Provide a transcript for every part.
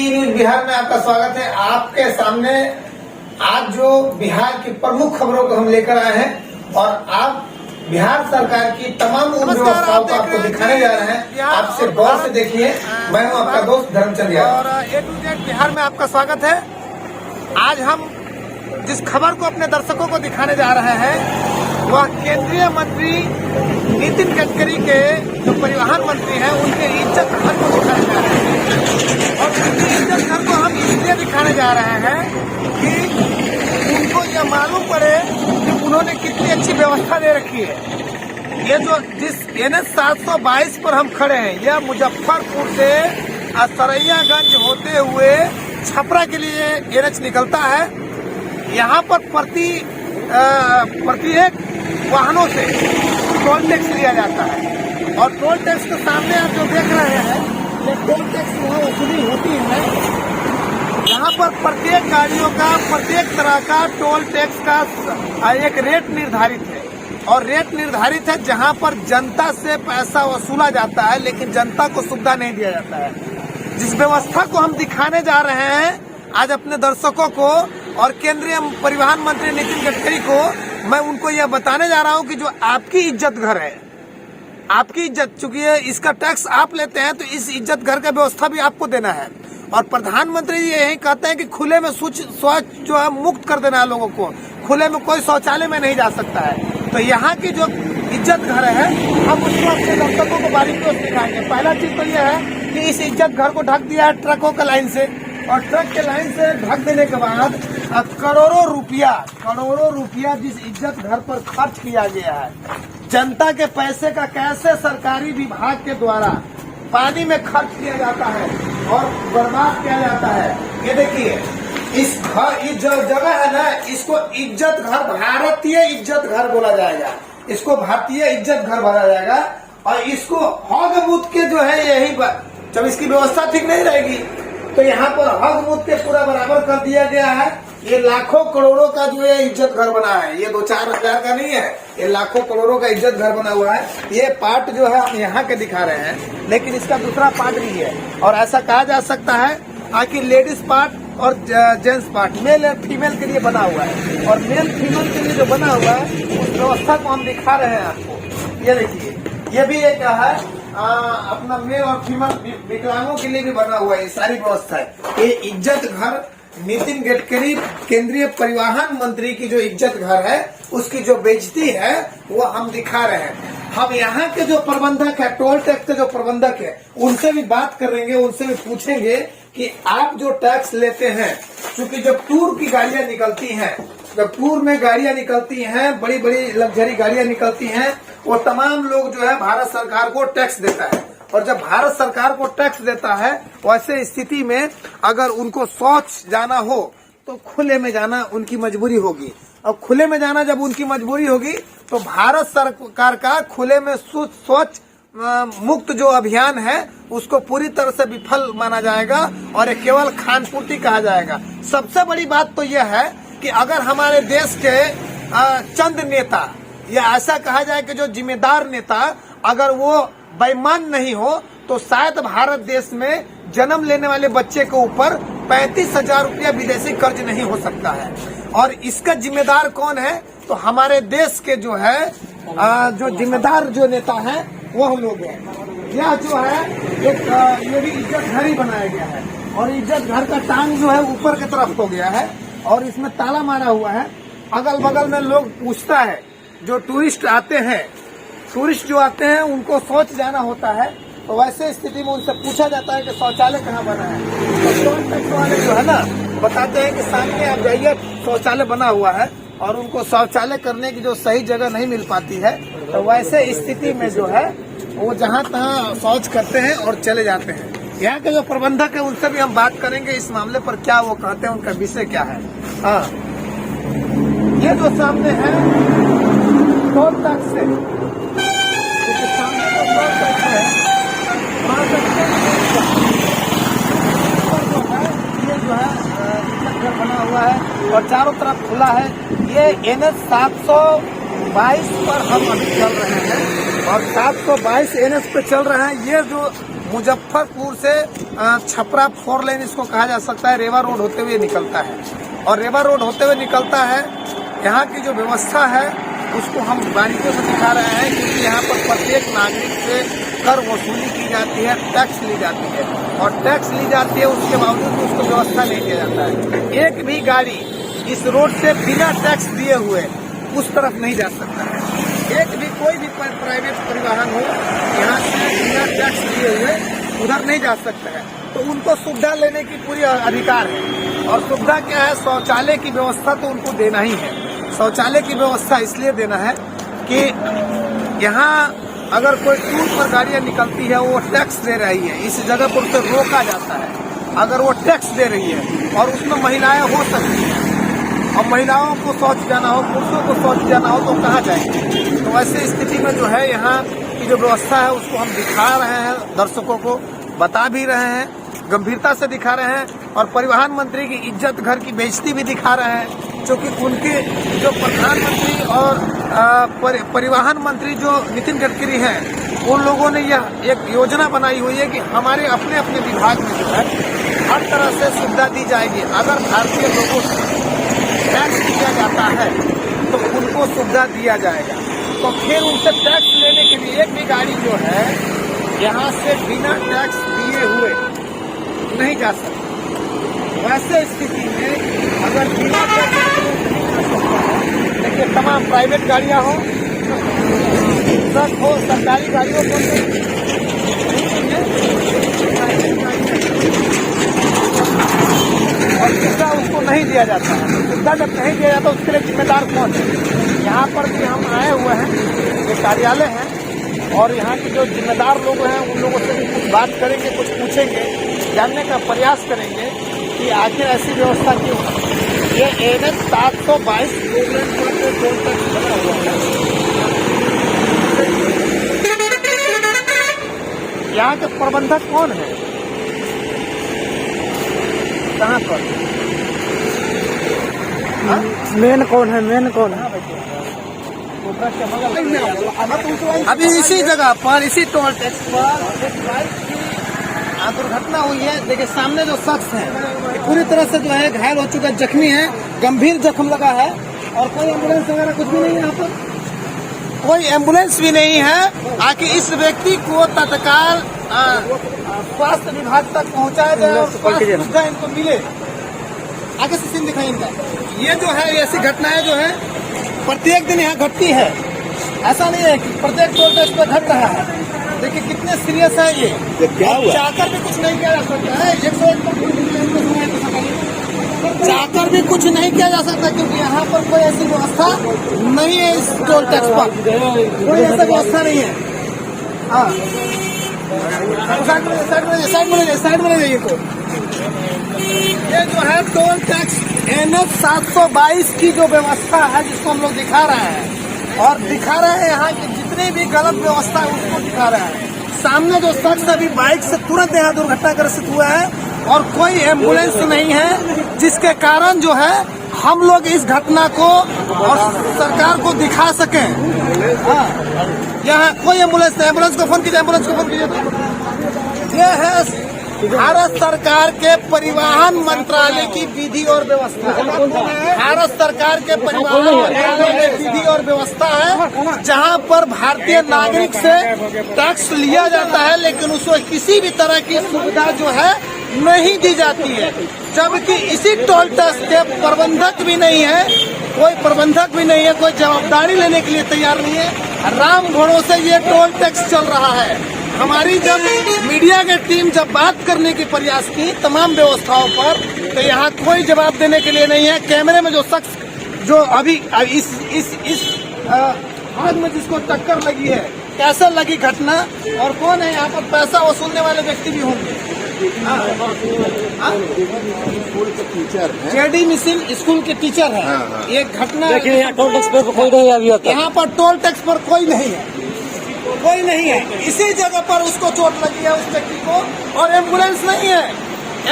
News Bihar में आपका स्वागत है। आपके सामने आज जो बिहार की प्रमुख खबरों को हम लेकर आए हैं और आप बिहार सरकार की तमाम व्यवस्थाओं को आपको दिखाने जा रहे हैं। आपसे गौर से देखिए। मैं हूं आपका दोस्त धर्मचंद यादव और ए टू जेड बिहार में आपका स्वागत है। आज हम जिस खबर को अपने दर्शकों को दिखाने जा रहे हैं वह केंद्रीय मंत्री नितिन गडकरी के जो परिवहन मंत्री हैं उनके इज्जत घर को दिखाने जा रहे हैं। और उनकी इज्जत घर को हम इसलिए दिखाने जा रहे हैं कि उनको यह मालूम पड़े कि उन्होंने कितनी अच्छी व्यवस्था दे रखी है। ये जो जिस NH 722 पर हम खड़े हैं यह मुजफ्फरपुर से सरैयागंज होते हुए छपरा के लिए NH निकलता है। यहाँ पर प्रत्येक वाहनों से टोल टैक्स लिया जाता है और टोल टैक्स के सामने आप जो देख रहे हैं ये टोल टैक्स यहाँ वसूली होती है। यहाँ पर प्रत्येक गाड़ियों का प्रत्येक तरह का टोल टैक्स का एक रेट निर्धारित है और रेट निर्धारित है जहाँ पर जनता से पैसा वसूला जाता है लेकिन जनता को सुविधा नहीं दिया जाता है। जिस व्यवस्था को हम दिखाने जा रहे हैं आज अपने दर्शकों को और केंद्रीय परिवहन मंत्री नितिन गडकरी को मैं उनको यह बताने जा रहा हूं कि जो आपकी इज्जत घर है, आपकी इज्जत, चूंकि इसका टैक्स आप लेते हैं तो इस इज्जत घर का व्यवस्था भी आपको देना है। और प्रधानमंत्री जी यही कहते हैं कि खुले में शौच जो है मुक्त कर देना है लोगों को, खुले में कोई शौचालय में नहीं जा सकता है। तो यहाँ की जो इज्जत घर है हम उसको अपने दर्शकों को बारीकियों से दिखाएंगे। पहला चीज तो यह है कि इस इज्जत घर को ढक दिया है ट्रकों के लाइन से और ट्रक के लाइन से ढक देने के बाद करोड़ों रुपया जिस इज्जत घर पर खर्च किया गया है, जनता के पैसे का कैसे सरकारी विभाग के द्वारा पानी में खर्च किया जाता है और बर्बाद किया जाता है। ये देखिए इस जो जगह है ना इसको इज्जत घर, भारतीय इज्जत घर बोला जाएगा, इसको भारतीय इज्जत घर बोला जाएगा। और इसको हग मूत के जो है यही जब इसकी व्यवस्था ठीक नहीं रहेगी तो यहाँ पर हग मूत के पूरा बराबर कर दिया गया है। ये लाखों करोड़ों का जो है इज्जत घर बना है, ये 2-4 हजार का नहीं है, ये लाखों करोड़ों का इज्जत घर बना हुआ है। ये पार्ट जो है हम यहाँ के दिखा रहे हैं लेकिन इसका दूसरा पार्ट भी है और ऐसा कहा जा सकता है कि लेडीज पार्ट और जेंट्स पार्ट मेल और फीमेल के लिए बना हुआ है और मेल फीमेल के लिए जो बना हुआ है उस व्यवस्था को हम दिखा रहे हैं आपको। ये देखिए ये भी एक है अपना मेल और फीमेल विकलांगों के लिए भी बना हुआ है। ये सारी व्यवस्था है। ये इज्जत घर नितिन गडकरी केंद्रीय परिवहन मंत्री की जो इज्जत घर है उसकी जो बेइज्जती है वो हम दिखा रहे हैं। हम यहाँ के जो प्रबंधक है, टोल टैक्स के जो प्रबंधक है, उनसे भी बात करेंगे, उनसे भी पूछेंगे कि आप जो टैक्स लेते हैं, क्योंकि जब टूर की गाड़ियां निकलती हैं, जब टूर में गाड़ियां निकलती हैं, बड़ी बड़ी लग्जरी गाड़ियां निकलती हैं, वो तमाम लोग जो है भारत सरकार को टैक्स देता है और जब भारत सरकार को टैक्स देता है वैसे स्थिति में अगर उनको शौच जाना हो तो खुले में जाना उनकी मजबूरी होगी और खुले में जाना जब उनकी मजबूरी होगी तो भारत सरकार का खुले में शौच मुक्त जो अभियान है उसको पूरी तरह से विफल माना जाएगा और केवल खानपूर्ति कहा जाएगा। सबसे बड़ी बात तो यह है कि अगर हमारे देश के चंद नेता या ऐसा कहा जाए कि जो जिम्मेदार नेता अगर वो बेईमान नहीं हो तो शायद भारत देश में जन्म लेने वाले बच्चे के ऊपर 35,000 रुपया विदेशी कर्ज नहीं हो सकता है। और इसका जिम्मेदार कौन है? तो हमारे देश के जो है जो जिम्मेदार जो नेता है वो हम लोग हैं। यह जो है एक ये भी इज्जत घर ही बनाया गया है और इज्जत घर का टांग जो है ऊपर की तरफ हो गया है और इसमें ताला मारा हुआ है। अगल बगल में लोग पूछता है, जो टूरिस्ट आते हैं, टूरिस्ट जो आते हैं उनको शौच जाना होता है तो वैसे स्थिति में उनसे पूछा जाता है कि शौचालय कहाँ बना है तो टोल टैक्स वाले जो है ना बताते हैं कि सामने आप जाइए शौचालय बना हुआ है और उनको शौचालय करने की जो सही जगह नहीं मिल पाती है तो वैसे स्थिति में जो है वो जहाँ तहाँ शौच करते हैं और चले जाते हैं। यहाँ के जो प्रबंधक है उनसे भी हम बात करेंगे इस मामले पर, क्या वो कहते हैं, उनका विषय क्या है। हाँ, ये जो सामने है टोल टैक्स से सामने जो टोल टैक्स है ये जो है घर बना हुआ है और चारों तरफ खुला है। ये NH 722 पर हम अभी चल रहे हैं और 722 NH पे चल रहे हैं। ये जो मुजफ्फरपुर से छपरा 4 लेन इसको कहा जा सकता है, रेवा रोड होते हुए निकलता है। और रेवा रोड होते हुए निकलता है, यहाँ की जो व्यवस्था है उसको हम बारीकियों से दिखा रहे हैं, क्योंकि यहाँ पर प्रत्येक नागरिक से कर वसूली की जाती है, टैक्स ली जाती है, और टैक्स ली जाती है उसके बावजूद भी उसको व्यवस्था नहीं किया जाता है। एक भी गाड़ी इस रोड से बिना टैक्स दिए हुए उस तरफ नहीं जा सकता है। एक भी कोई भी प्राइवेट परिवहन हो यहाँ से बिना टैक्स दिए हुए उधर नहीं जा सकता है। तो उनको सुविधा लेने की पूरी अधिकार है। और सुविधा क्या है? शौचालय की व्यवस्था तो उनको देना ही है। शौचालय की व्यवस्था इसलिए देना है कि यहाँ अगर कोई टूर पर गाड़ियाँ निकलती है वो टैक्स दे रही है, इस जगह पर उसे रोका जाता है। अगर वो टैक्स दे रही है और उसमें महिलाएं हो सकती हैं, और महिलाओं को शौच जाना हो, पुरुषों को शौच जाना हो, तो कहाँ जाएंगे? तो वैसे स्थिति में जो है यहाँ की जो व्यवस्था है उसको हम दिखा रहे हैं, दर्शकों को बता भी रहे हैं, गंभीरता से दिखा रहे हैं। और परिवहन मंत्री की इज्जत घर की बेइज्जती भी दिखा रहे हैं, क्योंकि उनके जो प्रधानमंत्री और परिवहन मंत्री जो नितिन गडकरी हैं, उन लोगों ने यह एक योजना बनाई हुई है कि हमारे अपने अपने विभाग में जो है हर तरह से सुविधा दी जाएगी। अगर भारतीय लोगों से टैक्स दिया जाता है तो उनको सुविधा दिया जाएगा। तो फिर उनसे टैक्स लेने के लिए एक भी गाड़ी जो है यहाँ से बिना टैक्स दिए हुए नहीं जा सकती। वैसे स्थिति में अगर बिना टैक्स देखिए, तमाम प्राइवेट गाड़ियाँ हो, ट्रक हो, सरकारी गाड़ियों को और सुविधा उसको नहीं दिया जाता है। तो सुविधा जब नहीं दिया जाता उसके लिए जिम्मेदार कौन है? यहाँ पर भी हम आए हुए हैं, ये कार्यालय है, और यहाँ के जो जिम्मेदार लोग हैं उन लोगों से भी कुछ बात करेंगे, कुछ पूछेंगे, जानने का प्रयास करेंगे कि आखिर ऐसी व्यवस्था क्यों है। ये NH 722 प्रोग्राम पर टोल टैक्स लगा हुआ है। यहाँ के प्रबंधक कौन है? कहाँ पर मेन कौन है? मेन कौन है? अभी इसी जगह पर, इसी टोल टैक्स पर एक बाइक की दुर्घटना हुई है। देखिए सामने जो शख्स है पूरी तरह से जो है घायल हो चुका है, जख्मी है, गंभीर जख्म लगा है, और कोई एम्बुलेंस वगैरह कुछ भी नहीं है। यहाँ पर कोई एम्बुलेंस भी नहीं है। आखिर इस व्यक्ति को तत्काल स्वास्थ्य विभाग तक पहुंचाया जाए और स्वास्थ्य सुविधा इनको मिले। आगे से सीन दिखाई इनका। ये जो है ऐसी घटनाएं जो है प्रत्येक दिन यहाँ घटती है। ऐसा नहीं है कि प्रत्येक टोल टैक्स पर घट रहा है। देखिए कितने सीरियस है ये। क्या हुआ? चाहकर भी कुछ नहीं किया जा सकता है। 101 चाहकर भी कुछ नहीं किया जा सकता, क्योंकि यहाँ पर कोई ऐसी व्यवस्था नहीं है। इस टोल टैक्स पर कोई ऐसा व्यवस्था नहीं है। हाँ, साइड में जाइए। तो ये जो है टोल टैक्स NH 722 की जो व्यवस्था है, जिसको हम लोग दिखा रहे हैं, और दिखा रहे हैं यहाँ की जितनी भी गलत व्यवस्था है उसको दिखा रहे हैं। सामने जो शख्स अभी बाइक से तुरंत यहाँ दुर्घटनाग्रस्त हुआ है और कोई एम्बुलेंस नहीं है, जिसके कारण जो है हम लोग इस घटना को और सरकार को दिखा सकें। हाँ, यहाँ कोई एम्बुलेंस नहीं। एम्बुलेंस को फोन कीजिए, एम्बुलेंस को फोन कीजिए। यह है भारत सरकार के परिवहन मंत्रालय की विधि और व्यवस्था। भारत सरकार के परिवहन मंत्रालय में विधि और व्यवस्था है, जहां पर भारतीय नागरिक से टैक्स लिया जाता है, लेकिन उसको किसी भी तरह की सुविधा जो है नहीं दी जाती है। जबकि इसी टोल टैक्स के प्रबंधक भी नहीं है, कोई प्रबंधक भी नहीं है, कोई जवाबदारी लेने के लिए तैयार नहीं है। राम भरोसे ये टोल टैक्स चल रहा है। हमारी जब मीडिया की टीम जब बात करने की प्रयास की तमाम व्यवस्थाओं पर, तो यहाँ कोई जवाब देने के लिए नहीं है। कैमरे में जो शख्स जो अभी इस आग में जिसको टक्कर लगी है, कैसे लगी घटना, और कौन है यहाँ पर पैसा वसूलने वाले व्यक्ति भी होंगे। स्कूल के टीचर हैं, JD मिशन स्कूल के टीचर है। ये घटना देखिए यहाँ टोल टैक्स पर कोई नहीं अभी होता। यहाँ पर टोल टैक्स पर कोई नहीं है, कोई नहीं है। इसी जगह पर उसको चोट लगी है उस व्यक्ति को, और एम्बुलेंस नहीं है।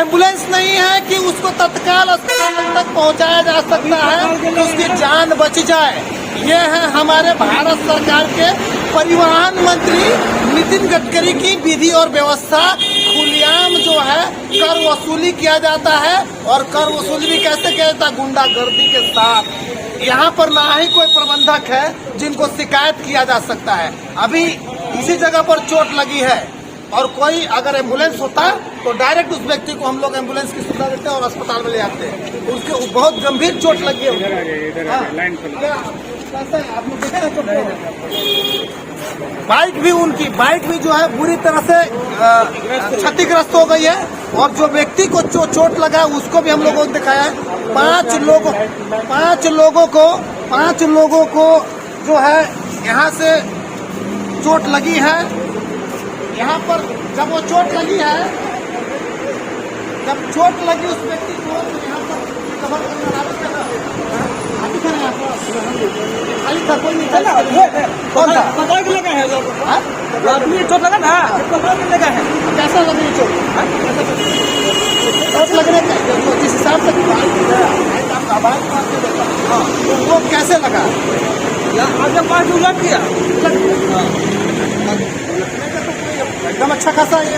एम्बुलेंस नहीं है कि उसको तत्काल अस्पताल तक पहुंचाया जा सकता है, कि उसकी जान बच जाए। ये है हमारे भारत सरकार के परिवहन मंत्री नितिन गडकरी की विधि और व्यवस्था खुलेआम जो है कर वसूली किया जाता है, और कर वसूली भी कैसे किया जाता है? गुंडागर्दी के साथ। यहाँ पर ना ही कोई प्रबंधक है जिनको शिकायत किया जा सकता है। अभी इसी जगह पर चोट लगी है, और कोई अगर एम्बुलेंस होता तो डायरेक्ट उस व्यक्ति को हम लोग एम्बुलेंस की सुविधा देते हैं और अस्पताल में ले आते हैं। उसके बहुत गंभीर चोट लगी है। आप लोग देखे ना, बाइक भी जो है बुरी तरह से क्षतिग्रस्त हो गई है, और जो व्यक्ति को चोट लगा है उसको भी हम लोगों को दिखाया है। पांच लोगों को जो है यहाँ से चोट लगी है। यहाँ पर जब वो चोट लगी उस व्यक्ति को, तो यहाँ पर कवर करना खाली था, कोई नहीं था। कौन था? लगा है आदमी चोट लगा ना, लगा है। कैसा लग रही चोट? चोट लगने का जिस हिसाब से आवाज मारते देखा, तो वो कैसे लगा? आगे पाँच उलट किया, एकदम अच्छा खासा ये